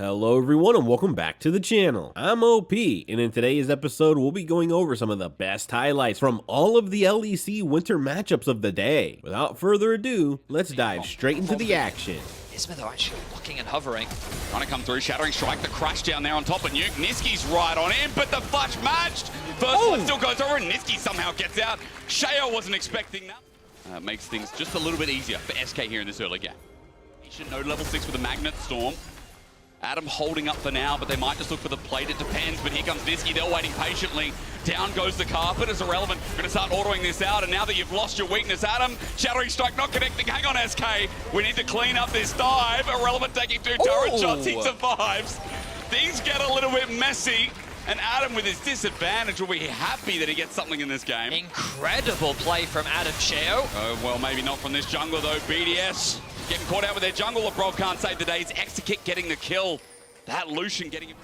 Hello everyone and welcome back to the channel. I'm OP, and in today's episode we'll be going over some of the best highlights from all of the LEC Winter matchups of the day. Without further ado, let's dive straight into the action. Isma though actually looking and hovering. Trying to come through, Shattering Strike, the crash down there on top of Nuke. Niski's right on him, but the flash matched. First one still goes over and Niski somehow gets out. Sheo wasn't expecting that. Makes things just a little bit easier for SK here in this early game. He should know level 6 with a Magnet Storm. Adam holding up for now, but they might just look for the plate. It depends, but here comes Niski. They're waiting patiently. Down goes the carpet. It's irrelevant. Going to start ordering this out, and now that you've lost your weakness, Adam, Shattering Strike not connecting. Hang on, SK. We need to clean up this dive. Irrelevant taking 2 turret shots. He survives. Things get a little bit messy, and Adam with his disadvantage will be happy that he gets something in this game. Incredible play from Adam Sheo. Well, maybe not from this jungle, though. BDS getting caught out with their jungle. LeBron can't save the day. It's Exekick getting the kill. That Lucian getting it.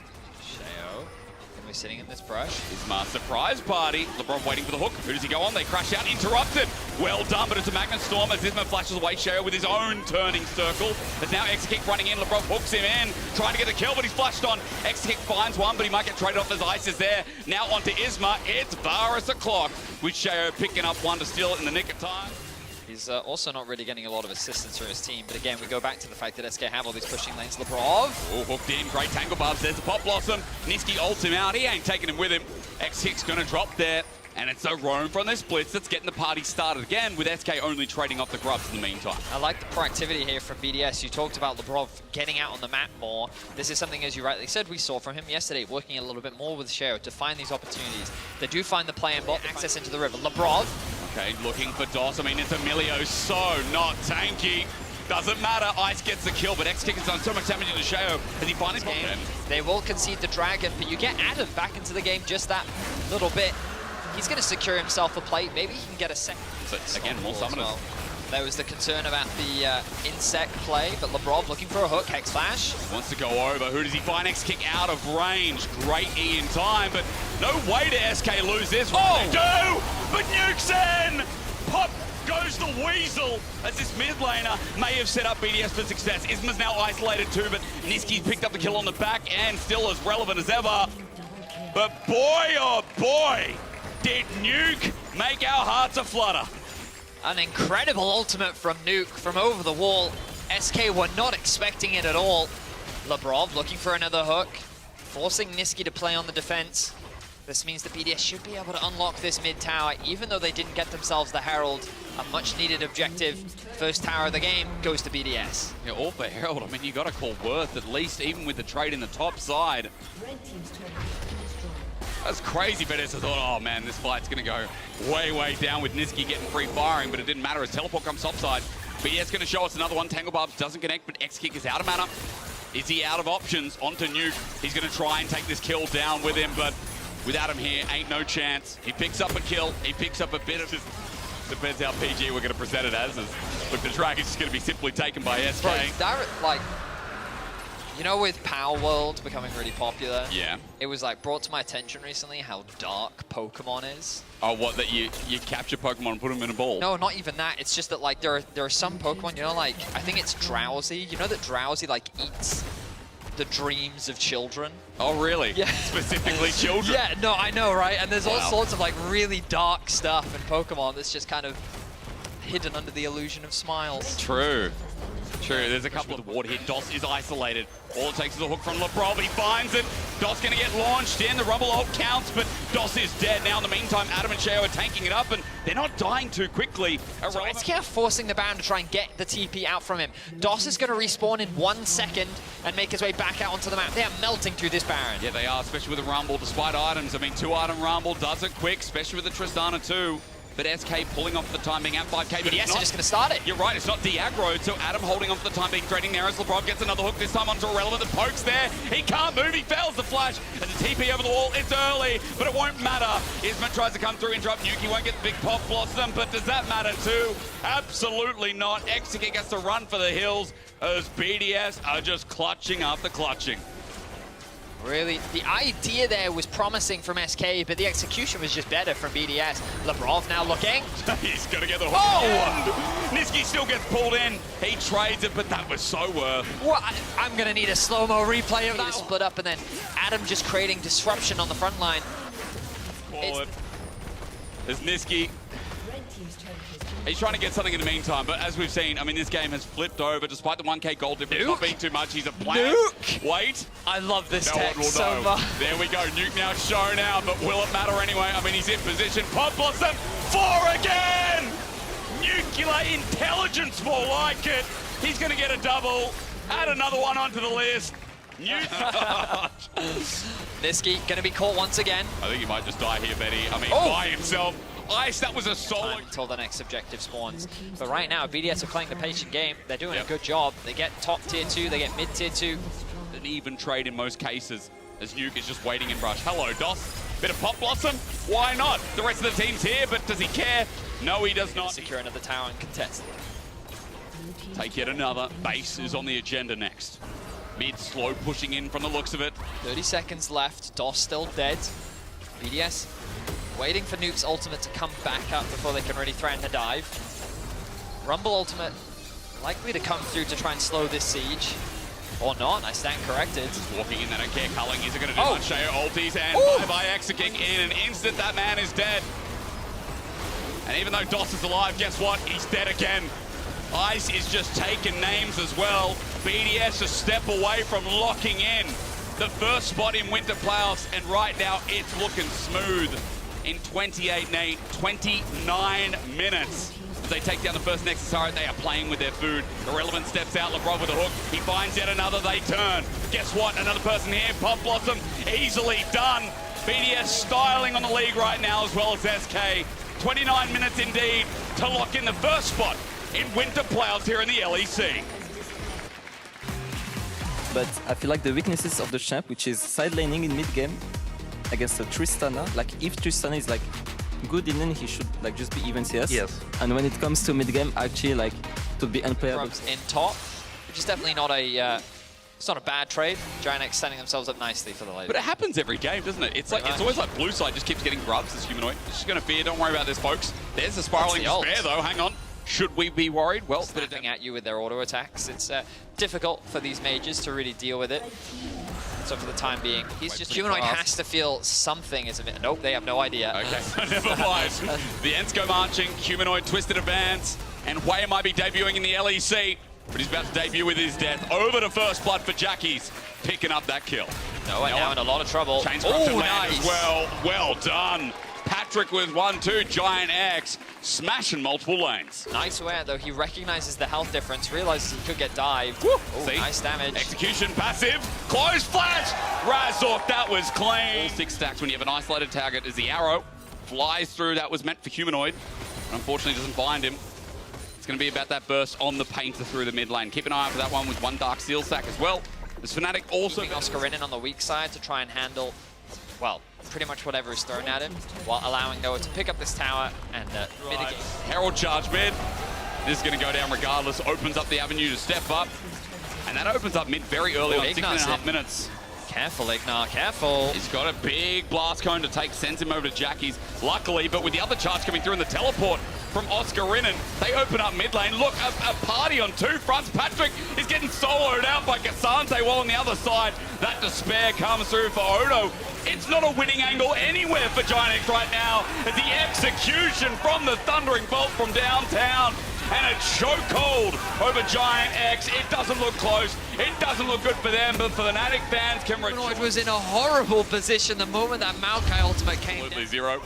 Sheo gonna be sitting in this brush. Isma surprise party. LeBron waiting for the hook. Who does he go on? They crash out. Interrupted. Well done, but it's a Magnet Storm as Isma flashes away Sheo with his own turning circle. There's now Exekick running in. LeBron hooks him in, trying to get the kill, but he's flashed on. Exekick finds one, but he might get traded off as Ice is there. Now onto Isma. It's Varus o'clock with Sheo picking up one to steal it in the nick of time. He's also not really getting a lot of assistance from his team, but again, we go back to the fact that SK have all these pushing lanes. Lebrov. Oh, hooked in, great tangle barbs. There's the Pop Blossom. Niski ults him out. He ain't taking him with him. X6 gonna drop there, and it's a roam from the splits that's getting the party started again, with SK only trading off the grubs in the meantime. I like the proactivity here from BDS. You talked about Lebrov getting out on the map more. This is something, as you rightly said, we saw from him yesterday, working a little bit more with Sheo to find these opportunities. They do find the play and bot access into the river. Lebrov. Okay, looking for DOS. I mean, it's Emilio, so not tanky. Doesn't matter, Ice gets the kill, but X-Kick has done so much damage into Sheo as he finally popped him. They will concede the Dragon, but you get Adam back into the game just that little bit. He's going to secure himself a plate. Maybe he can get a second. So, again, more summoners. Well. There was the concern about the insect play, but Lebrov looking for a hook, Hex Flash. He wants to go over. Who does he find? X-Kick out of range. Great E in time, but no way to SK lose this one. Oh! They do! But Nuke's in! Pop goes the Weasel as this mid laner may have set up BDS for success. Isma's now isolated too, but Niski's picked up the kill on the back and still as relevant as ever. But boy, oh boy, did Nuke make our hearts aflutter. An incredible ultimate from Nuke from over the wall. SK were not expecting it at all. Lebrov looking for another hook, forcing Niski to play on the defense. This means the BDS should be able to unlock this mid tower, even though they didn't get themselves the Herald. A much needed objective. First tower of the game goes to BDS. Yeah, all for Herald. I mean, you got to call worth at least, even with the trade in the top side. That's crazy, but I thought, oh man, this fight's going to go way, way down with Niski getting free firing, but it didn't matter as teleport comes topside. BDS going to show us another one. Tangle Barbs doesn't connect, but X-Kick is out of mana. Is he out of options? Onto Nuke. He's going to try and take this kill down with him, but without him here, ain't no chance. He picks up a kill. He picks up a bit of just depends how PG we're going to present it as. Look, the Dragon's just going to be simply taken by SK. Bro, that, like, you know, with Power World becoming really popular, yeah, it was like brought to my attention recently how dark Pokemon is. Oh, what, that you capture Pokemon and put them in a ball? No, not even that. It's just that like there are some Pokemon, you know, like I think it's Drowsy. You know that Drowsy like eats the dreams of children. Oh, really? Yeah. Specifically children? Yeah, no, I know, right? And there's all sorts of like really dark stuff in Pokemon that's just kind of hidden under the illusion of smiles. True. True, there's a couple of the ward here. DOS is isolated. All it takes is a hook from Lebrov. He finds it. DOS going to get launched in. The Rumble ult counts, but DOS is dead. Now in the meantime, Adam and Sheo are tanking it up, and they're not dying too quickly. So SK are forcing the Baron to try and get the TP out from him. DOS is going to respawn in 1 second and make his way back out onto the map. They are melting through this Baron. Yeah, they are, especially with the Rumble, despite items. I mean, 2-item Rumble does it quick, especially with the Tristana too. But SK pulling off for the time being at 5k. But BDS are just going to start it. You're right, it's not de-aggroed, so Adam holding on for the time being, trading there as Lebrov gets another hook, this time onto Irrelevant. The poke's there, he can't move, he fails the flash, and the TP over the wall, it's early, but it won't matter. Isman tries to come through, interrupt Nuke, he won't get the big Pop Blossom, but does that matter too? Absolutely not. Exekick has to run for the hills as BDS are just clutching after clutching. Really, the idea there was promising from SK, but the execution was just better from BDS. Labrov now looking. He's going to get the hook. Oh! Niski still gets pulled in. He trades it, but that was so worth. Well, I'm going to need a slow-mo replay of that. Split up, and then Adam just creating disruption on the front line. Call it. There's Niski. He's trying to get something in the meantime, but as we've seen, I mean, this game has flipped over despite the 1k gold difference not being too much. He's a player. Wait. I love this No tech one will so know. much. There we go. Nuke now shown out, but will it matter anyway? I mean, he's in position. Pop Blossom, 4 again! Nuclear intelligence, more like it. He's going to get a double. Add another one onto the list. Niski going to be caught once again. I think he might just die here, Betty. I mean, by himself. Ice, that was a solo. Until the next objective spawns. But right now, BDS are playing the patient game. They're doing a good job. They get top tier 2, they get mid tier 2. An even trade in most cases, as Nuke is just waiting in rush. Hello, DOS. Bit of Pop Blossom? Why not? The rest of the team's here, but does he care? No, he does not. Secure another tower and contest. Take yet another. Base is on the agenda next. Mid slow pushing in from the looks of it. 30 seconds left. DOS still dead. BDS waiting for Nuke's ultimate to come back up before they can really threaten a dive. Rumble ultimate likely to come through to try and slow this siege. Or not, I stand corrected. Just walking in, they don't care. Culling isn't going to do much. Sheo ulties and bye-bye executing in an instant. That man is dead. And even though DOS is alive, guess what? He's dead again. Ice is just taking names as well. BDS a step away from locking in the first spot in Winter Playoffs, and right now it's looking smooth. In 29 minutes. As they take down the first Nexus turret, they are playing with their food. Irrelevant steps out, Labrov with a hook. He finds yet another, they turn. Guess what? Another person here, Pop Blossom, easily done. BDS styling on the league right now, as well as SK. 29 minutes indeed to lock in the first spot in Winter Playoffs here in the LEC. But I feel like the weaknesses of the champ, which is side laning in mid game against a Tristana, like if Tristana is like good in lane, he should like just be even CS. Yes. And when it comes to mid game, actually like to be unplayable. Grubs in top, which is definitely not a it's not a bad trade. GIANTX setting themselves up nicely for the late. But it happens every game, doesn't it? It's like it's always like blue side just keeps getting grubs as Humanoid. It's just going to fear. Don't worry about this, folks. There's the spiraling despair, though. Hang on. Should we be worried? Well, Snapping at you with their auto attacks. It's difficult for these mages to really deal with it. So for the time being, he's just Humanoid has to feel something is a bit. Nope, they have no idea. Okay, so never mind. The Ents go marching. Humanoid twisted advance, and Way might be debuting in the LEC, but he's about to debut with his death. Over to first blood for Jackies, picking up that kill. No, and now in a lot of trouble. Chain Disruption land nice. as well. Well done. Patrick with 1-2, GIANTX smashing multiple lanes. Nice wear, though. He recognizes the health difference, realizes he could get dived. Ooh, nice damage. Execution passive. Close flash. Razork, that was clean. All 6 stacks when you have an isolated target as the arrow flies through. That was meant for Humanoid. Unfortunately, doesn't bind him. It's going to be about that burst on the painter through the mid lane. Keep an eye out for that one with 1 Dark Steel sack as well. There's Fnatic also. Keeping Oscarinin on the weak side to try and handle, well, pretty much whatever is thrown at him, while allowing Noah to pick up this tower and mitigate. Herald charge mid. This is going to go down regardless. Opens up the avenue to step up. And that opens up mid very early on, 6.5 minutes. Careful, Ignar, careful. He's got a big blast cone to take, sends him over to Jackie's. Luckily, but with the other charge coming through in the teleport from Oscarinin, they open up mid lane. Look, a party on 2 fronts. Patrick is getting soloed out by Cassante, while on the other side, that despair comes through for Odo. It's not a winning angle anywhere for GIANTX right now, as the execution from the Thundering Bolt from downtown, and a chokehold over GIANTX. It doesn't look close. It doesn't look good for them, but for the Fnatic fans can rejoice. It was in a horrible position the moment that Maokai ultimate came Absolutely down. zero.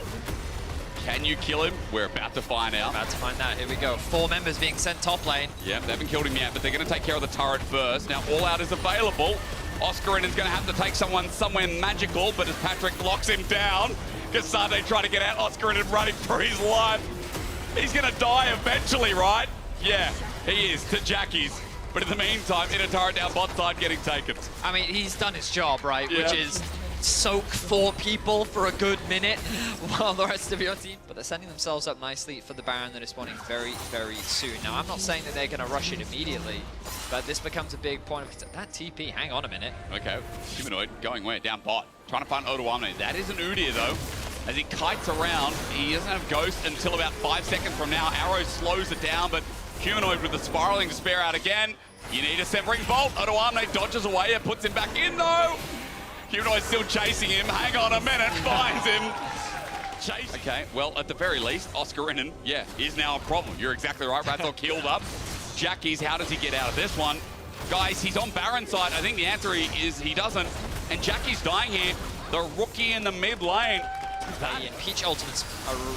Can you kill him? We're about to find out. About to find out. Here we go. 4 members being sent top lane. Yep, they haven't killed him yet, but they're going to take care of the turret first. Now, All Out is available. Oscarinen's going to have to take someone somewhere magical, but as Patrick locks him down, Cassante trying to get out, Oscarinen running for his life. He's going to die eventually, right? Yeah, he is, to Jackie's. But in the meantime, in a turret down bot side getting taken. I mean, he's done his job, right? Yeah. Which is soak 4 people for a good minute while the rest of your team. But they're setting themselves up nicely for the Baron that is spawning very, very soon. Now, I'm not saying that they're going to rush it immediately, but this becomes a big point of that TP. Hang on a minute. Okay, Humanoid going where? Down bot. Trying to find Odoamne. That is an Udyr though. As he kites around, he doesn't have Ghost until about 5 seconds from now. Arrow slows it down, but Humanoid with the spiraling despair out again. You need a severing bolt. Odoamne dodges away and puts him back in though. Humanoid still chasing him. Hang on a minute, finds him. Chasing. Okay, well, at the very least, Oscarinen, yeah, is now a problem. You're exactly right. Razork healed up. Jackies, how does he get out of this one? Guys, he's on Baron side. I think the answer is he doesn't. And Jackie's dying here. The rookie in the mid lane. And Peach ultimates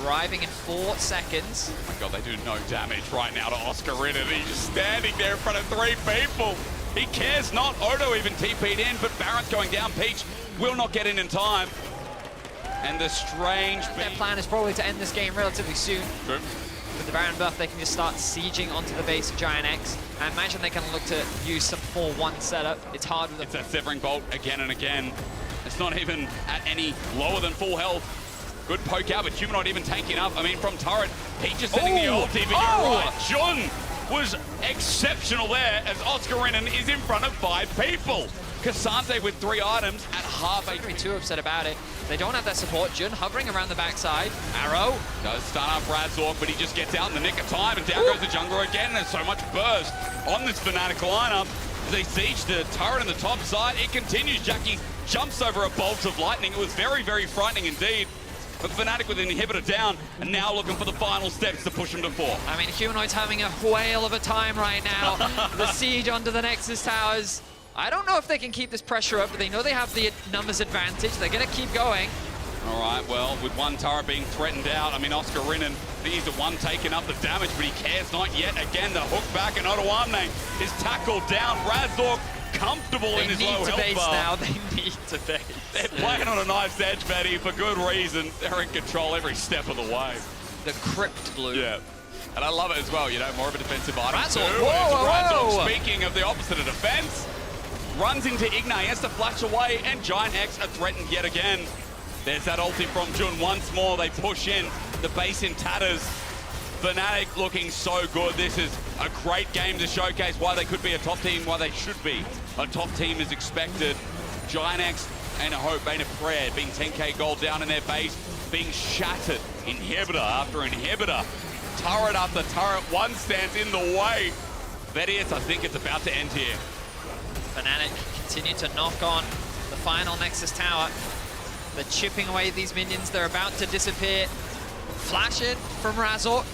arriving in 4 seconds. Oh my god, they do no damage right now to Oscarinen. He's just standing there in front of 3 people. He cares not. Odo even TP'd in, but Baron's going down. Peach will not get in time. And the strange... Their plan is probably to end this game relatively soon. True. With the Baron buff, they can just start sieging onto the base of GIANTX. I imagine they can look to use some 4-1 setup. It's hard with It's that Severing Bolt again and again. It's not even at any lower than full health. Good poke out, but Humanoid even tanking up. I mean, from turret, Peach is setting the ulti, but you're right. Jun was exceptional there as Oscarinen is in front of 5 people. Cassante with 3 items at half HP. Too upset about it. They don't have that support. Jun hovering around the backside. Arrow does stun up Razork, but he just gets out in the nick of time, and down goes the jungler again. There's so much burst on this Fnatic lineup. As they siege the turret on the top side, it continues. Jackie jumps over a bolt of lightning. It was very, very frightening indeed. But Fnatic with an inhibitor down, and now looking for the final steps to push him to 4. I mean, Humanoid's having a whale of a time right now. The siege onto the Nexus towers. I don't know if they can keep this pressure up, but they know they have the numbers advantage. They're going to keep going. All right, well, with 1 turret being threatened out, I mean, Oscarinen, he's the one taking up the damage, but he cares not yet. Again, the hook back, and Odoamne is tackled down. Razork comfortable in his low health bar. Now. They need to base. They're playing on a knife's edge, Betty, for good reason. They're in control every step of the way. The Crypt Blue. Yeah. And I love it as well, you know, more of a defensive item Razork, too. whoa. Razork, speaking of the opposite of defense, runs into Ignite, has to flash away, and GIANTX are threatened yet again. There's that ulti from Jun once more. They push in, the base in tatters. Fnatic looking so good. This is a great game to showcase why they could be a top team, why they should be a top team as expected. GIANTX and a hope, and a prayer, being 10k gold down in their base, being shattered inhibitor after inhibitor. Turret after turret, one stands in the way. BDS, I think it's about to end here. Fnatic continue to knock on the final Nexus tower. They're chipping away these minions. They're about to disappear. Flash in from Razork.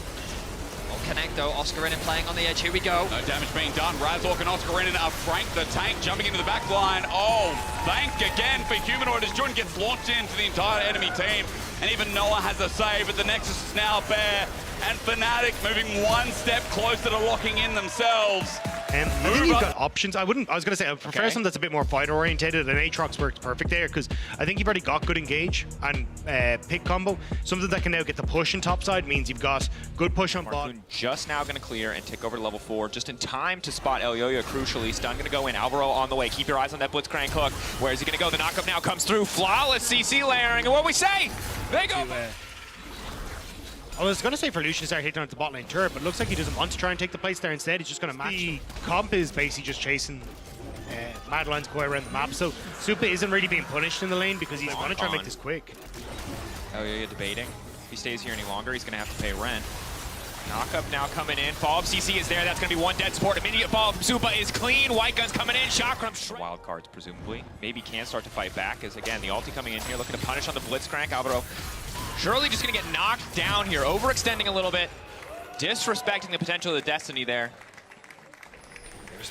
Won't connect though. Oscarinen playing on the edge. Here we go. No damage being done. Razork and Oscarinen are Frank the tank jumping into the back line. Oh, thank again for Humanoid as Jun gets launched into the entire enemy team. And even Noah has a save, but the Nexus is now bare. And Fnatic moving one step closer to locking in themselves. I think you've got options. I was going to say, I prefer something that's a bit more fight-orientated, and Aatrox works perfect there, because I think you've already got good engage and pick combo. Something that can now get the push in topside means you've got good push on bot. Just now going to clear and take over to level 4, just in time to spot Elyoya, crucially. Stun going to go in, Alvaro on the way. Keep your eyes on that Blitzcrank hook. Where is he going to go? The knockup now comes through. Flawless CC layering, and what we say? They go. I was going to say for Lucian to start hitting on the bot lane turret, but it looks like he doesn't want to try and take the place there. Instead, he's just going to match. The comp is basically just chasing Madeline's go around the map, so Supa isn't really being punished in the lane because he's going to try and make this quick. Oh, yeah, debating. If he stays here any longer, he's going to have to pay rent. Knockup now coming in. Fall of CC is there. That's going to be one dead support. Immediate fall from Supa is clean. White Gun's coming in. Chakram. Wild cards, presumably. Maybe can start to fight back, as again, the ulti coming in here, looking to punish on the Blitzcrank. Alvaro surely just going to get knocked down here, overextending a little bit, disrespecting the potential of the Destiny there.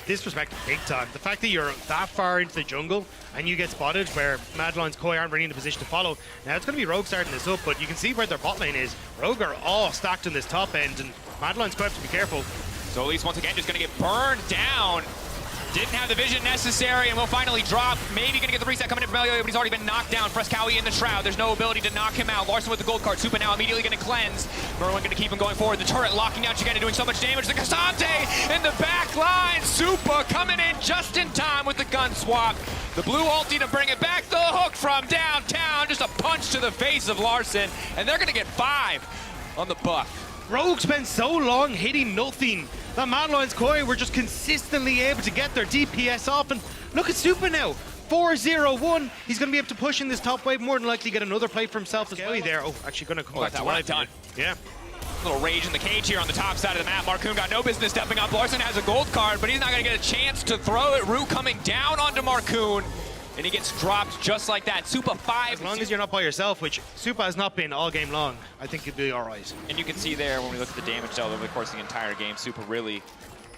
Disrespect big time. The fact that you're that far into the jungle and you get spotted where Madeline's Koi aren't really in the position to follow. Now it's going to be Rogue starting this up, but you can see where their bot lane is. Rogue are all stacked on this top end, and Madeline's Koi have to be careful. Zolis once again just going to get burned down. Didn't have the vision necessary, and will finally drop. Maybe gonna get the reset coming in from Elio, but he's already been knocked down. Frescowie in the Shroud. There's no ability to knock him out. Larson with the gold card. Supa now immediately gonna cleanse. Merwin gonna keep him going forward. The turret locking down Chigenda, doing so much damage. The Cassante in the back line. Supa coming in just in time with the gun swap. The blue ulti to bring it back. The hook from downtown. Just a punch to the face of Larson, and they're gonna get 5 on the buff. Rogue spent so long hitting nothing that Mad Lions Koi were just consistently able to get their DPS off. And look at Supa now, 4-0-1. He's going to be able to push in this top wave, more than likely get another play for himself as well. There, actually going to come back that's to well life. done. Yeah. Little rage in the cage here on the top side of the map. Marcoon got no business stepping up. Larson has a gold card, but he's not going to get a chance to throw it. Root coming down onto Marcoon, and he gets dropped just like that. Supa 5. As long as you're not by yourself, which Supa has not been all game long, I think you'd be all right. And you can see there when we look at the damage dealt over the course of the entire game, Supa really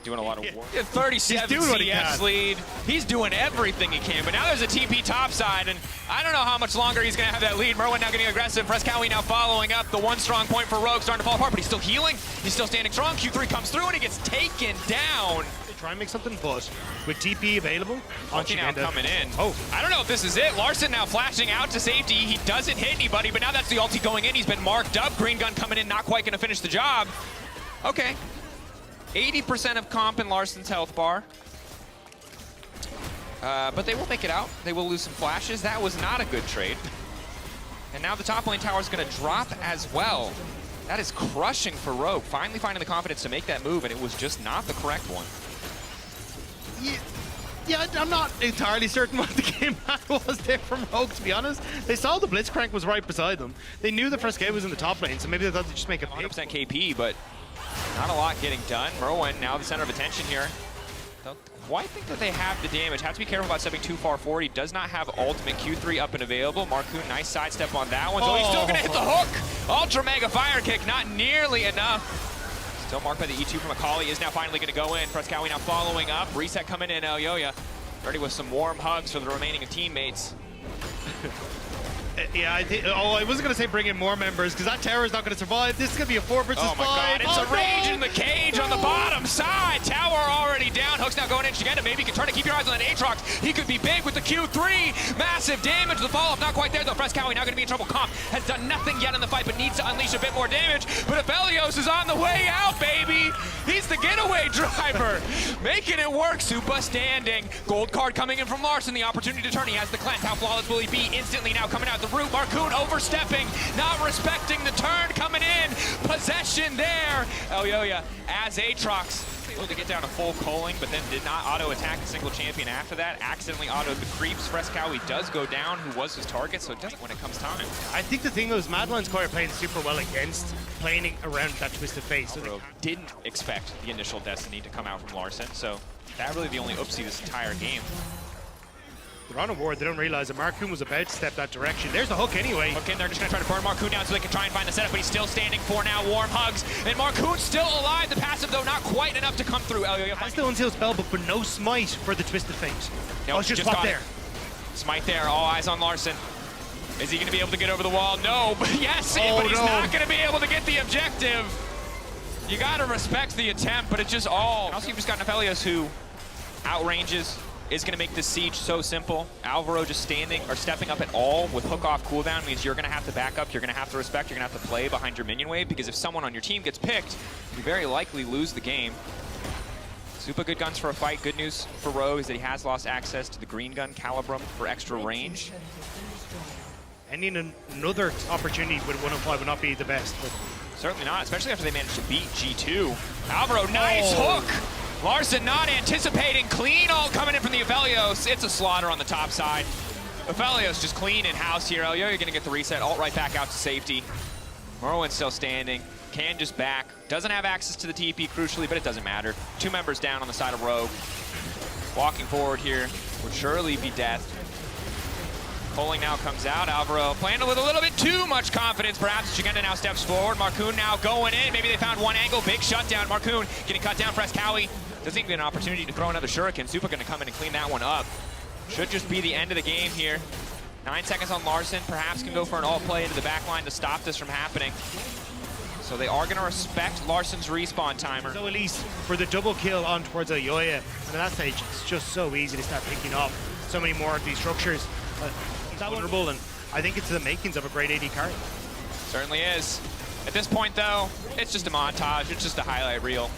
doing a lot of work. 37 CS lead. He's doing everything he can, but now there's a TP topside, and I don't know how much longer he's going to have that lead. Merwin now getting aggressive. Frescowie now following up. The one strong point for Rogue starting to fall apart, but he's still healing. He's still standing strong. Q3 comes through, and he gets taken down. Try and make something, but with TP available, Ulti now coming in. Oh, I don't know if this is it. Larson now flashing out to safety. He doesn't hit anybody, but now that's the ulti going in. He's been marked up. Green gun coming in, not quite going to finish the job. Okay. 80% of comp in Larson's health bar. But they will make it out. They will lose some flashes. That was not a good trade. And now the top lane tower is going to drop as well. That is crushing for Rogue. Finally finding the confidence to make that move, and it was just not the correct one. Yeah, I'm not entirely certain what the game plan was there from Rogue, to be honest. They saw the Blitzcrank was right beside them. They knew that Frescowie was in the top lane, so maybe they thought they'd just make a 100% KP, but not a lot getting done. Merwin now the center of attention here. Don't quite think that they have the damage. Have to be careful about stepping too far forward. He does not have ultimate. Q3 up and available. Marcoon, nice sidestep on that one. So he's still going to hit the hook. Ultra Mega Fire Kick, not nearly enough. Still marked by the E2 from Akali, is now finally going to go in. Frescowie now following up. Reset coming in, Elyoya. Ready with some warm hugs for the remaining teammates. Yeah, I wasn't going to say bring in more members, because that tower is not going to survive. This is going to be a 4 versus 5. Oh my god, it's a rage in the cage on the bottom side. Tower already down. Hook's now going in. Shigenda, maybe you can turn to keep your eyes on that Aatrox. He could be big with the Q3. Massive damage. The follow-up not quite there, though. Frescowie now going to be in trouble. Comp has done nothing yet in the fight, but needs to unleash a bit more damage. But Aphelios is on the way out, baby. He's the getaway driver. Making it work. Supa standing. Gold card coming in from Larson. The opportunity to turn. He has the cleanse. How flawless will he be? Instantly now coming out the root. Marcoon overstepping, not respecting the turn coming in. Possession there. Elyoya as Aatrox able to get down to full culling, but then did not auto-attack a single champion after that. Accidentally autoed the creeps. Frescowie does go down, who was his target, so it doesn't when it comes time. I think the thing was Mad Lions Koi are playing super well against playing around that twisted face. So Rogue didn't expect the initial Destiny to come out from Larson, so that really the only oopsie this entire game. they're on a ward. They don't realize that Marcoon was about to step that direction. There's the hook anyway. Okay, they're just going to try to burn Marcoon down so they can try and find the setup, but he's still standing for now. Warm hugs, and Marcoon's still alive. The passive, though, not quite enough to come through. Has the unsealed spellbook, but no smite for the twisted fate. Nope, oh, it's just spot there. Smite there, all eyes on Larson. Is he going to be able to get over the wall? No, but yes, but he's not going to be able to get the objective. You got to respect the attempt, but it's just all. Also, you've just got Aphelios who outranges, is going to make this siege so simple. Alvaro just standing or stepping up at all with hook off cooldown means you're going to have to back up, you're going to have to respect, you're going to have to play behind your minion wave, because if someone on your team gets picked, you very likely lose the game. Super good guns for a fight. Good news for Rogue is that he has lost access to the green gun Calibrum for extra range. Ending another opportunity with 105 would not be the best. But certainly not, especially after they managed to beat G2. Alvaro, nice hook! Larson not anticipating. Clean ult coming in from the Aphelios. It's a slaughter on the top side. Aphelios just clean in-house here. Elyo, you're going to get the reset. Ult right back out to safety. Merwin's still standing. Can just back. Doesn't have access to the TP, crucially, but it doesn't matter. 2 members down on the side of Rogue. Walking forward here would surely be death. Pulling now comes out. Alvaro playing with a little bit too much confidence. Perhaps Chigenda now steps forward. Marcoon now going in. Maybe they found one angle. Big shutdown. Marcoon getting cut down. Frescowie doesn't even get an opportunity to throw another shuriken. Super going to come in and clean that one up. Should just be the end of the game here. 9 seconds on Larson. Perhaps can go for an all play into the back line to stop this from happening. So they are going to respect Larsen's respawn timer. So at least for the double kill on towards Ayoya, and at that stage it's just so easy to start picking up so many more of these structures. He's vulnerable, and I think it's the makings of a great AD carry. Certainly is. At this point, though, it's just a montage. It's just a highlight reel.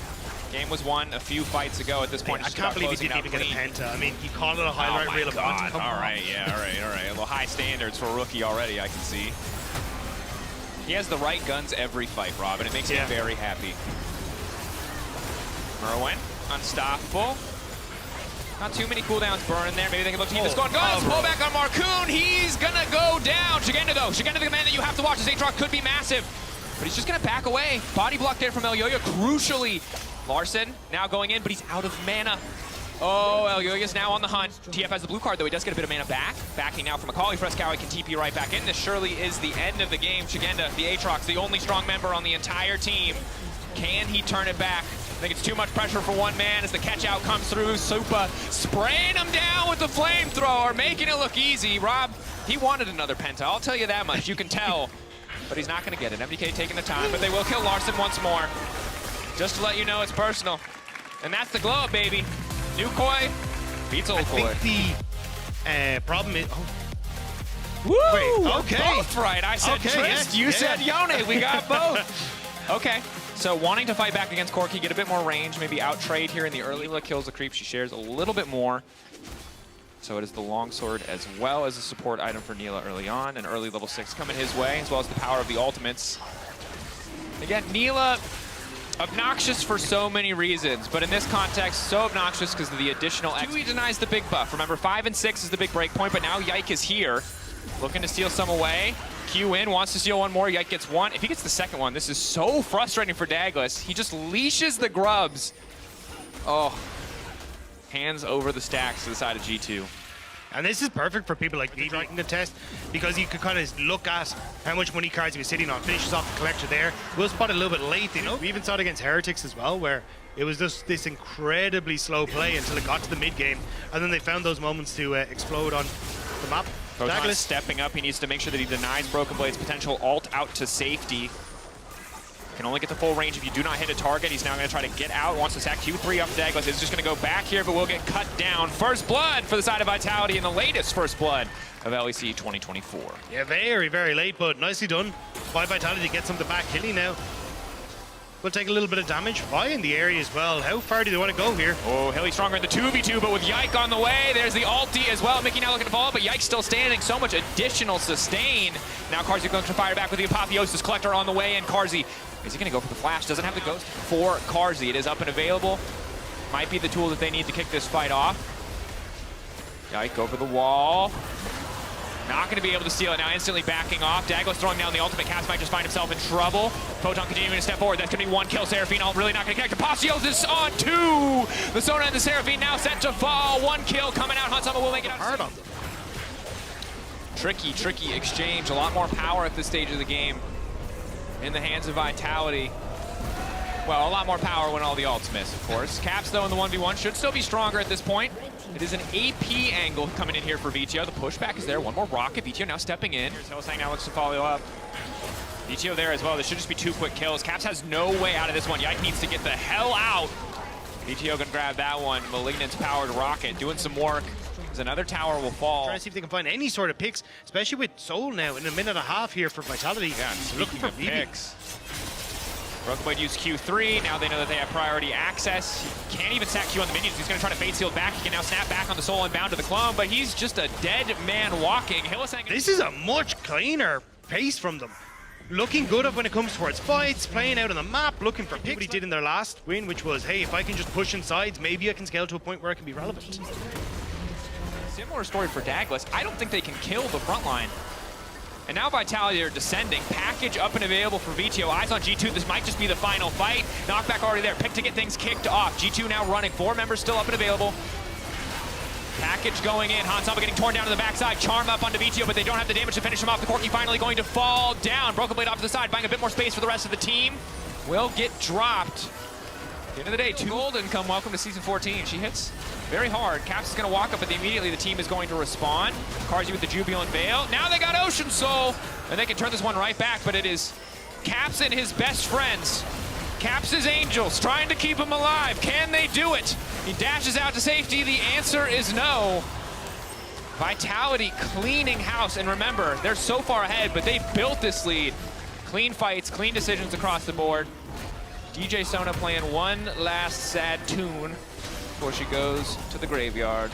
Game was won a few fights ago at this point. I can't believe he didn't even get a penta. I mean, he called it a highlight reel. God. All right, yeah, all right. A little high standards for a rookie already, I can see. He has the right guns every fight, Rob, and it makes me very happy. Merwin, unstoppable. Not too many cooldowns burning there. Maybe they can look to keep this going. Guns, pull back on Marcoon. He's gonna go down. Shigenda, though. Shigenda, the man that you have to watch. His Aatrox could be massive, but he's just gonna back away. Body block there from Elyoya, crucially. Larsen now going in, but he's out of mana. Oh, Elyoya's now on the hunt. TF has the blue card, though. He does get a bit of mana back. Backing now from Macaulay. Frescow can TP right back in. This surely is the end of the game. Shigenda, the Aatrox, the only strong member on the entire team. Can he turn it back? I think it's too much pressure for one man as the catch out comes through. Supa spraying him down with the flamethrower, making it look easy. Rob, he wanted another penta. I'll tell you that much. You can tell. But he's not going to get it. MDK taking the time, but they will kill Larsen once more. Just to let you know, it's personal. And that's the glow up, baby. New Koi beats old Koi. I think the problem is... Oh. Woo! Wait, okay. Both right. I said Trist, yes, you said Yone. We got both. Okay. So wanting to fight back against Corki, get a bit more range, maybe out-trade here in the early. Lila kills the creep. She shares a little bit more. So it is the longsword as well as a support item for Neela early on. An early level 6 coming his way, as well as the power of the ultimates. Again, Neela, obnoxious for so many reasons, but in this context, so obnoxious because of the additional XP. He denies the big buff. Remember, 5 and 6 is the big break point, but now Yike is here, looking to steal some away. Q in, wants to steal one more. Yike gets one. If he gets the second one, this is so frustrating for Douglas. He just leashes the grubs. Oh, hands over the stacks to the side of G2. And this is perfect for people like me writing the test, because you could kind of look at how much money cards he was sitting on, finishes off the collector there. We'll spot it a little bit late, you know. We even saw it against Heretics as well, where it was just this incredibly slow play until it got to the mid game, and then they found those moments to explode on the map. Douglas stepping up. He needs to make sure that he denies Broken Blade's potential ult out to safety. Can only get the full range if you do not hit a target. He's now going to try to get out. Wants to sack Q3 up. Douglas is just going to go back here, but will get cut down. First blood for the side of Vitality, and the latest first blood of LEC 2024. Yeah, very, very late, but nicely done by Vitality to get some of the back killing now. Will take a little bit of damage. Vi in the area as well. How far do they want to go here? Oh, Hilly stronger in the 2v2, but with Yike on the way, there's the ulti as well. Mickey now looking to fall, but Yike's still standing. So much additional sustain. Now Carzzy going to fire back with the Apotheosis Collector on the way, and Carzzy, is he going to go for the flash? Doesn't have the ghost for Carzzy. It is up and available. Might be the tool that they need to kick this fight off. Yike over the wall. Not going to be able to steal it now, instantly backing off. Douglas throwing down the ultimate. Cass might just find himself in trouble. Photon continuing to step forward. That's going to be one kill. Seraphine really not going to connect. Apotheosis on 2. The Sona and the Seraphine now set to fall. One kill coming out. Hansama will make it out. Hard on them. Tricky, tricky exchange. A lot more power at this stage of the game in the hands of Vitality. Well, a lot more power when all the ults miss, of course. Caps, though, in the 1v1 should still be stronger at this point. It is an AP angle coming in here for VTO. The pushback is there. One more rocket. VTO now stepping in. Here's Hillsang now looks to follow up. VTO there as well. This should just be 2 quick kills. Caps has no way out of this one. Yike needs to get the hell out. VTO gonna grab that one. Malignant's powered rocket doing some work. As another tower will fall. Trying to see if they can find any sort of picks, especially with Soul now in a minute and a half here for Vitality. Yeah, looking for picks. Broken Blade used Q3. Now they know that they have priority access. He can't even sack Q on the minions. He's going to try to fade seal back. He can now snap back on the Soul and bound to the clone, but he's just a dead man walking. This is a much cleaner pace from them. Looking good up when it comes towards fights, playing out on the map, looking for picks. What he did in their last win, which was, hey, if I can just push in sides, maybe I can scale to a point where I can be relevant. Similar story for Douglas. I don't think they can kill the front line. And now Vitality are descending. Package up and available for VTO. Eyes on G2. This might just be the final fight. Knockback already there. Pick to get things kicked off. G2 now running. 4 members still up and available. Package going in. Hansama getting torn down to the backside. Charm up onto VTO, but they don't have the damage to finish him off. The Corky finally going to fall down. Broken Blade off to the side, buying a bit more space for the rest of the team. Will get dropped. At the end of the day, 2 golden come. Welcome to Season 14. She hits very hard. Caps is going to walk up, but immediately the team is going to respond. Carzzy with the Jubilant Veil. Now they got Ocean Soul, and they can turn this one right back, but it is Caps and his best friends. Caps his angels, trying to keep him alive. Can they do it? He dashes out to safety. The answer is no. Vitality cleaning house. And remember, they're so far ahead, but they built this lead. Clean fights, clean decisions across the board. DJ Sona playing one last sad tune before she goes to the graveyard.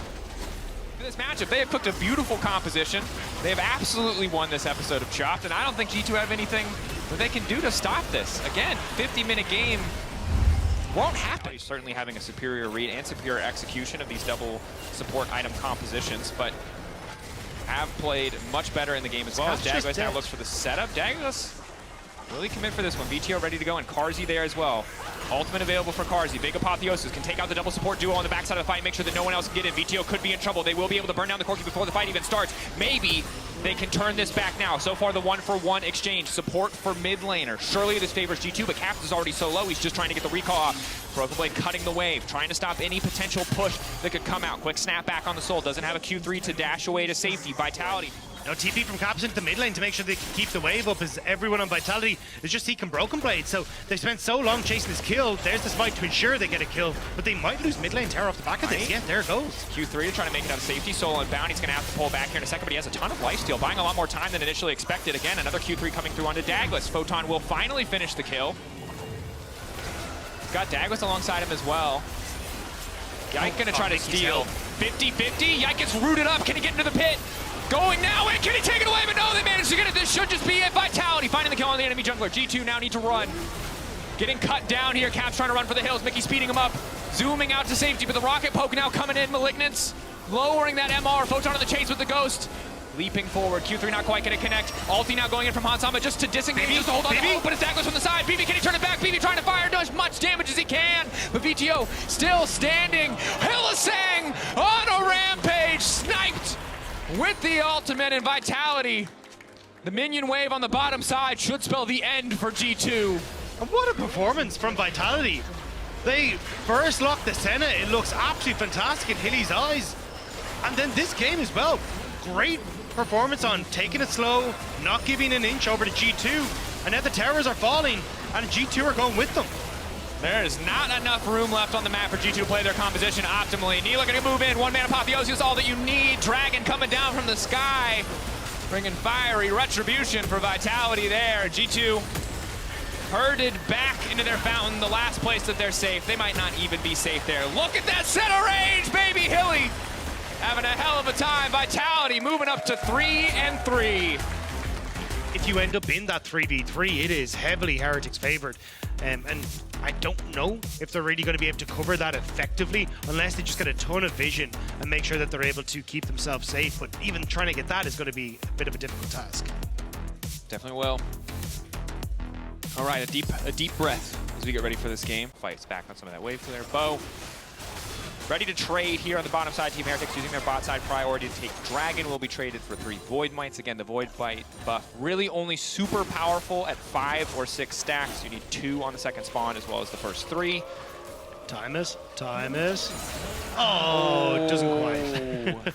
In this matchup, they have cooked a beautiful composition. They have absolutely won this episode of Chopped, and I don't think G2 have anything that they can do to stop this. Again, 50-minute game won't happen. He's certainly having a superior read and superior execution of these double support item compositions, but have played much better in the game as well. As Douglas now looks for the setup. Douglas really commit for this one. VTO ready to go, and Carzzy there as well. Ultimate available for Carzzy. Big Apotheosis can take out the double support duo on the backside of the fight, make sure that no one else can get in. VTO could be in trouble. They will be able to burn down the Corki before the fight even starts. Maybe they can turn this back now. So far, the 1-for-1 exchange. Support for mid laner. Surely this favors G2, but Caps is already so low. He's just trying to get the recall off. Broken Blade cutting the wave, trying to stop any potential push that could come out. Quick snap back on the Soul. Doesn't have a Q3 to dash away to safety. Vitality. No TP from Caps into the mid lane to make sure they can keep the wave up, as everyone on Vitality is just seeking Broken Blade. So they spent so long chasing this kill. There's this fight to ensure they get a kill, but they might lose mid lane tower off the back of this. Yeah, there it goes. Q3 trying to make it out of safety. Soul unbound. He's going to have to pull back here in a second, but he has a ton of lifesteal, buying a lot more time than initially expected. Again, another Q3 coming through onto Douglas. Photon will finally finish the kill. He's got Douglas alongside him as well. Yike going to try to steal. 50-50. Yike gets rooted up. Can he get into the pit? Going now, and can he take it away? But no, they managed to get it. This should just be it. Vitality finding the kill on the enemy jungler. G2 now need to run. Getting cut down here. Caps trying to run for the hills. Mickey speeding him up. Zooming out to safety, but the rocket poke now coming in. Malignance lowering that MR. Photon on the chase with the ghost. Leaping forward. Q3 not quite going to connect. Ulti now going in from Hansama just to disengage, just to hold on to hope, but it's Douglas from the side. BB, can he turn it back? BB trying to fire, does much damage as he can, but VTO still standing. Hillisang on a rampage, sniped with the ultimate, and Vitality. The minion wave on the bottom side should spell the end for G2. And what a performance from Vitality. They first lock the Senna. It looks absolutely fantastic in Hilly's eyes. And then this game as well. Great performance on taking it slow, not giving an inch over to G2. And now the towers are falling, and G2 are going with them. There is not enough room left on the map for G2 to play their composition optimally. Neela gonna move in, one-man Apotheosis, all that you need. Dragon coming down from the sky, bringing fiery retribution for Vitality there. G2 herded back into their fountain, the last place that they're safe. They might not even be safe there. Look at that center range, baby Hilly! Having a hell of a time. Vitality moving up to 3-3. If you end up in that 3v3, it is heavily Heretics favored. And I don't know if they're really going to be able to cover that effectively unless they just get a ton of vision and make sure that they're able to keep themselves safe. But even trying to get that is going to be a bit of a difficult task. Definitely will. All right, a deep breath as we get ready for this game. Fights back on some of that wave to their bow. Ready to trade here on the bottom side. Team Heretics using their bot side priority to take Dragon. Will be traded for 3 Void Mites. Again, the Void Bite buff really only super powerful at 5 or 6 stacks. You need 2 on the second spawn as well as the first 3. Timus. Oh, it doesn't quite.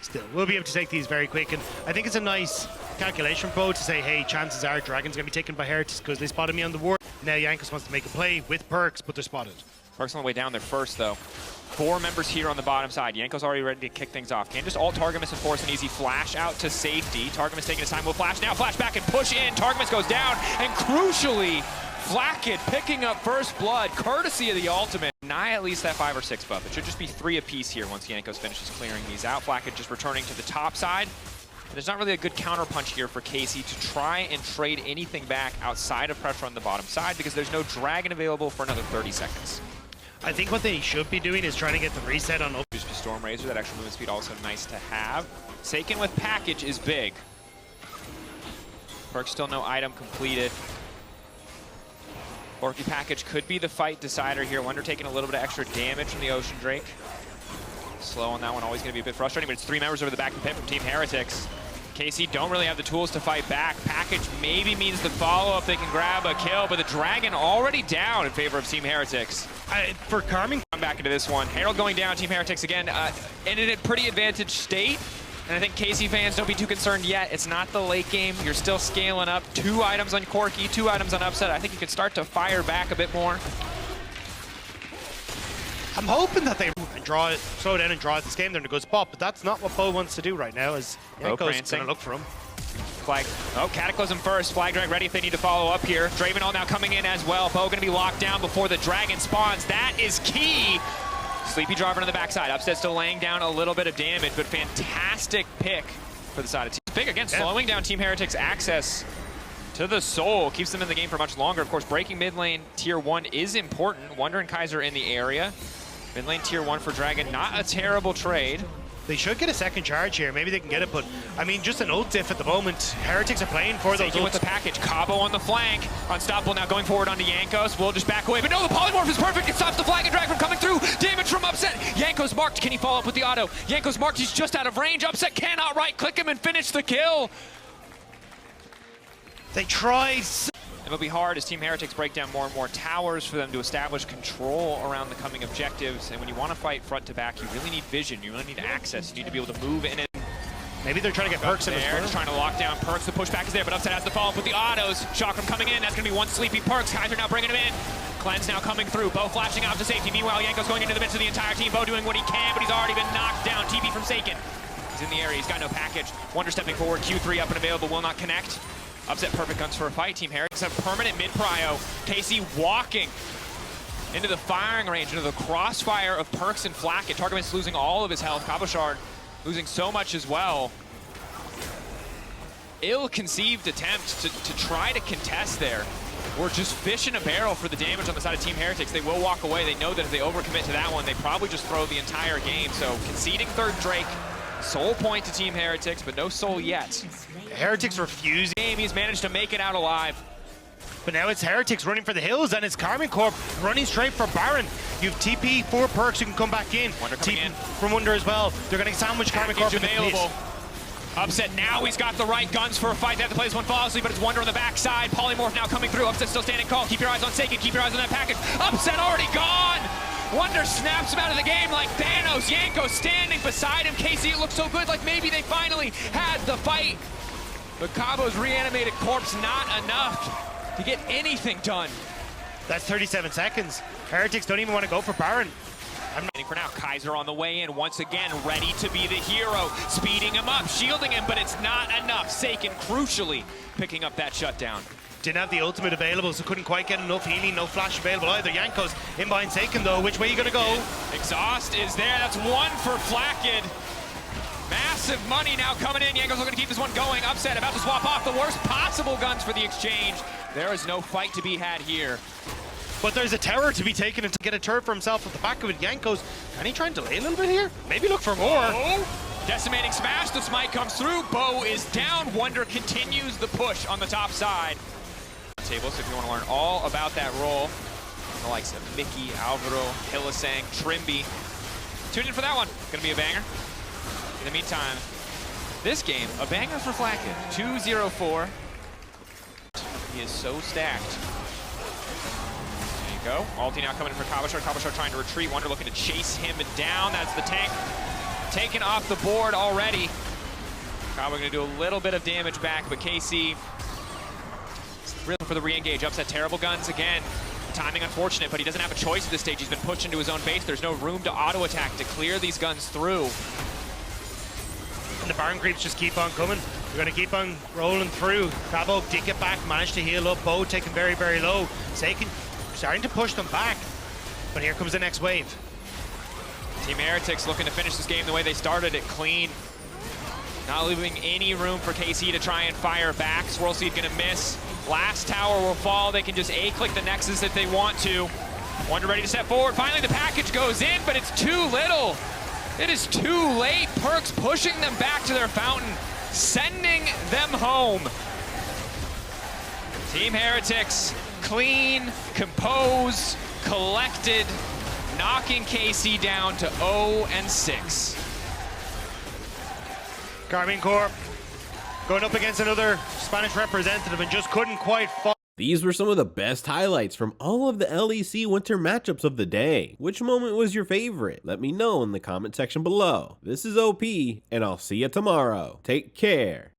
Still, we'll be able to take these very quick. And I think it's a nice calculation pro to say, hey, chances are Dragon's going to be taken by Heretics because they spotted me on the ward. Now GIANTX wants to make a play with Perks, but they're spotted. Perks on the way down there first, though. 4 members here on the bottom side. Yanko's already ready to kick things off. Can just ult Targamas and force an easy flash out to safety. Targamas taking his time. Will flash now. Flash back and push in. Targamas goes down. And crucially, Flacket picking up first blood, courtesy of the ultimate. Deny at least that 5 or 6 buff. It should just be 3 apiece here once Yankos finishes clearing these out. Flacket just returning to the top side. There's not really a good counter punch here for Casey to try and trade anything back outside of pressure on the bottom side because there's no Dragon available for another 30 seconds. I think what they should be doing is trying to get the reset on. Just Storm Razor, that extra movement speed also nice to have. Seiken with package is big. Perk still no item completed. Orky package could be the fight decider here. Wonder taking a little bit of extra damage from the Ocean Drake. Slow on that one, always going to be a bit frustrating, but it's 3 members over the back of the pit from Team Heretics. KC don't really have the tools to fight back. Package maybe means the follow-up. They can grab a kill, but the Dragon already down in favor of Team Heretics. For Karmine, I'm back into this one. Herald going down, Team Heretics again in a pretty advantaged state. And I think KC fans, don't be too concerned yet. It's not the late game. You're still scaling up. 2 items on Corki, 2 items on Upset. I think you can start to fire back a bit more. I'm hoping that they draw it, slow down and draw it this game. They're in a good spot, but that's not what Bo wants to do right now, as Yanko's going to look for him. Flag. Oh, Cataclysm first. Flag drag ready if they need to follow up here. Dravenall now coming in as well. Bo going to be locked down before the dragon spawns. That is key. Sleepy driver on the backside. Upset still laying down a little bit of damage, but fantastic pick for the side of Team. Big again, slowing down Team Heretics' access to the soul. Keeps them in the game for much longer. Of course, breaking mid lane tier 1 is important. Wonder and Kaiser in the area. Mid lane tier 1 for Dragon. Not a terrible trade. They should get a second charge here. Maybe they can get it, but I mean, just an ult diff at the moment. Heretics are playing for those ults. With the package. Cabo on the flank. Unstoppable now going forward onto Jankos. We'll just back away. But no, the polymorph is perfect. It stops the flag and drag from coming through. Damage from Upset. Jankos marked. Can he follow up with the auto? Jankos marked. He's just out of range. Upset cannot right-click him and finish the kill. They tried. It'll be hard as Team Heretics break down more and more towers for them to establish control around the coming objectives. And when you want to fight front to back, you really need vision. You really need access. You need to be able to move in it. Maybe they're trying to get Perks in as well. Just trying to lock down Perks. The pushback is there, but Upset has to follow up with the autos. Chakram coming in. That's going to be one sleepy Perks. Kaiser now bringing him in. Cleanse now coming through. Bo flashing out to safety. Meanwhile, Yanko's going into the midst of the entire team. Bo doing what he can, but he's already been knocked down. TP from Seiken. He's in the area. He's got no package. Wonder stepping forward. Q3 up and available. Will not connect. Upset perfect guns for a fight. Team Heretics have permanent mid-prio. KC walking into the firing range, into the crossfire of Perks and Flacket. Targamas losing all of his health. Cabochard losing so much as well. Ill-conceived attempt to try to contest there. We're just fish in a barrel for the damage on the side of Team Heretics. They will walk away. They know that if they overcommit to that one, they probably just throw the entire game. So conceding third Drake. Soul point to Team Heretics, but no soul yet. Heretics refusing. He's managed to make it out alive. But now it's Heretics running for the hills, and it's Karmine Corp running straight for Baron. You have TP for Perks, you can come back in. Wonder coming in. From Wonder as well. They're going to sandwich Karmine Corp available. Upset now, he's got the right guns for a fight. They have to play this one flawlessly, but it's Wonder on the backside. Polymorph now coming through. Upset still standing tall. Keep your eyes on Seiken. Keep your eyes on that package. Upset already gone. Wonder snaps him out of the game like Thanos. Yanko standing beside him. KC, it looks so good, like maybe they finally had the fight. But Cabo's reanimated corpse, not enough to get anything done. That's 37 seconds. Heretics don't even want to go for Baron. For now, Kaiser on the way in, once again, ready to be the hero. Speeding him up, shielding him, but it's not enough. Seiken crucially picking up that shutdown. Didn't have the ultimate available, so couldn't quite get enough healing, no flash available either. Yanko's in behind Seiken though. Which way are you gonna go? Exhaust is there. That's one for Flackid. Massive money now coming in. Yanko's looking to keep this one going. Upset, about to swap off the worst possible guns for the exchange. There is no fight to be had here. But there's a tower to be taken and to get a turret for himself at the back of it. Yanko's, can he try and delay a little bit here? Maybe look for more. Oh. Decimating smash, the smite comes through. Bo is down. Wonder continues the push on the top side. Table, so if you want to learn all about that role, the likes of Mickey, Alvaro, Hillisang, Trimby, tune in for that one. Gonna be a banger. In the meantime, this game, a banger for Flacket. 2-0-4. He is so stacked. There you go. Ulti now coming in for Cabochard. Cabochard trying to retreat. Wonder looking to chase him down. That's the tank taken off the board already. Cabo gonna do a little bit of damage back, but KC really for the re-engage. Upset terrible guns again. Timing unfortunate, but he doesn't have a choice at this stage. He's been pushed into his own base. There's no room to auto-attack to clear these guns through. And the Baron creeps just keep on coming. They're going to keep on rolling through. Cabo did get back, managed to heal up. Bo taken very, very low. Seiken starting to push them back. But here comes the next wave. Team Heretics looking to finish this game the way they started it, clean. Not leaving any room for KC to try and fire back. Swirl Seed gonna miss. Last tower will fall. They can just A-click the Nexus if they want to. Wonder ready to step forward. Finally, the package goes in, but it's too little. It is too late. Perks pushing them back to their fountain, sending them home. Team Heretics, clean, composed, collected, knocking KC down to 0-6. Karmine Corp going up against another Spanish representative and just couldn't quite fall. These were some of the best highlights from all of the LEC Winter matchups of the day. Which moment was your favorite? Let me know in the comment section below. This is OP, and I'll see you tomorrow. Take care.